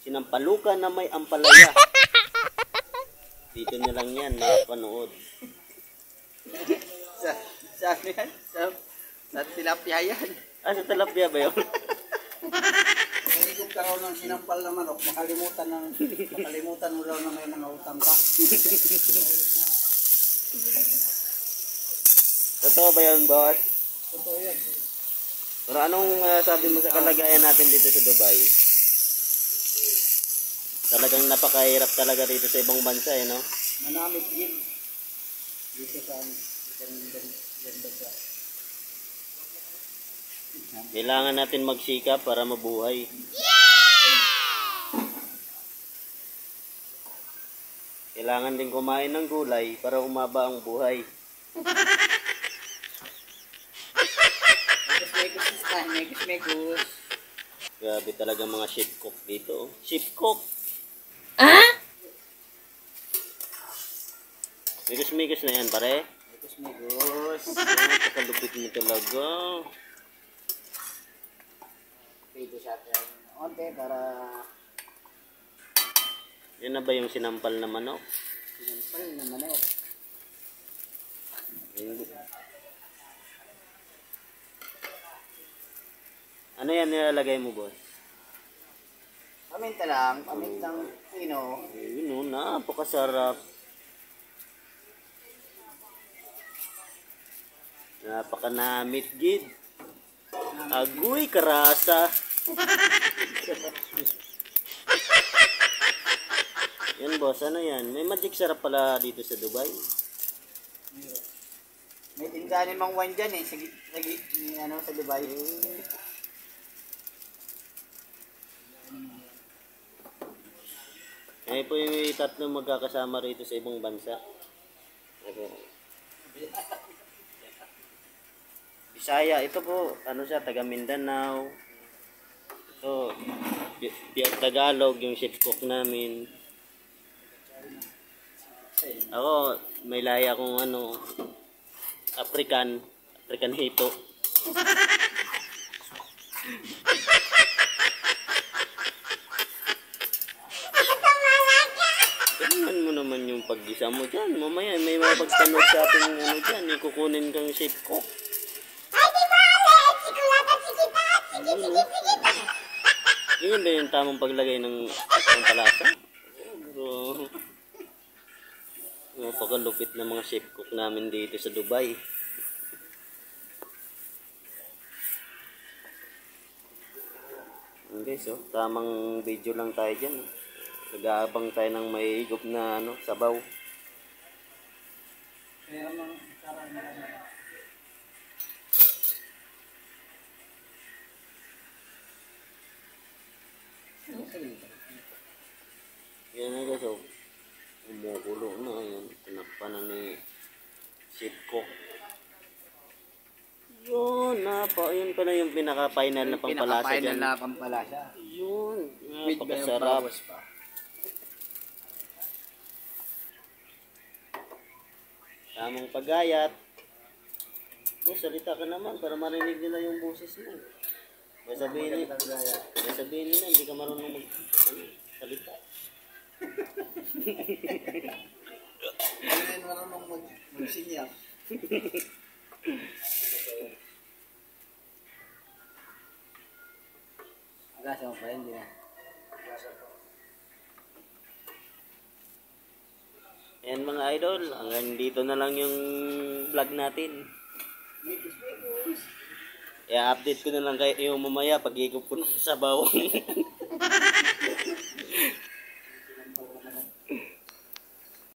Sinampalukan na may ampalaya. Dito na lang yan, napanood. Sa ano yan? Sa tilapia yan. Ah, sa tilapia ba yun? Naligup ka raw ng sinampal na manok, makalimutan mo raw na may mga utang ka. Totoo ba yun, boss? Totoo yan. Pero anong sabi mo sa kalagayan natin dito sa Dubai? Talagang napakahirap talaga dito sa ibang bansa, no? Manamit din. Dito sa ano, ganda sa. Kailangan natin magsikap para mabuhay. Kailangan din kumain ng gulay para umaba ang buhay. Mekus. Grabe talaga mga chef cook dito. Chef cook! Migus-migus na yan, pare. Mekus. Napakalupit mo talaga. Pwede siya tayo onte para Yan na ba yung sinampal na manok? sinampal na manok. Ano yan nilalagay mo, boss? Paminta lang, pamintang pino. Ayun o, napakasarap. Napakanamit, gid. Agoy, karasa. Yan, boss, ano yan? May magic sarap pala dito sa Dubai. May tindahan ni Mang Juan dyan eh, sa Dubai. Ngayon po yung tatlong magkakasama rito sa ibang bansa. Bisaya, ito po, ano siya, taga Mindanao. Ito, Tagalog, yung chef cook namin. Ako, may laya akong ano, African hito. Tingnan mo naman yung pag-isa mo dyan. Mamaya may mapagtanod sa ating ano dyan. Ikukunin kang chef cook. Yun ba yung tamang paglagay ng palasa? Bro. Napakalupit na mga chef cook namin dito sa Dubai. Okay, so tamang video lang tayo dyan. Nag-aabang tayo ng may higop na ano, sabaw. Kaya mang sarang Yan na guys, so umukulo na yan. Tinakpan na ni chef cook. Yun, yun pala yung pinaka-final na pampalasa dyan. Pinaka-final na pampalasa. Yun, With napakasarap. bawas pa. Tamang pagayat. Salita ka naman para marinig nila yung boses mo. May sabihin nila, hindi ka marunong salita. Hindi rin marunong magsinya. Agasa mo pa rin, di na. Ayan mga idol, hanggang dito na lang yung vlog natin. I-update ko na lang kayo mamaya pag-higop ko ng sabaw.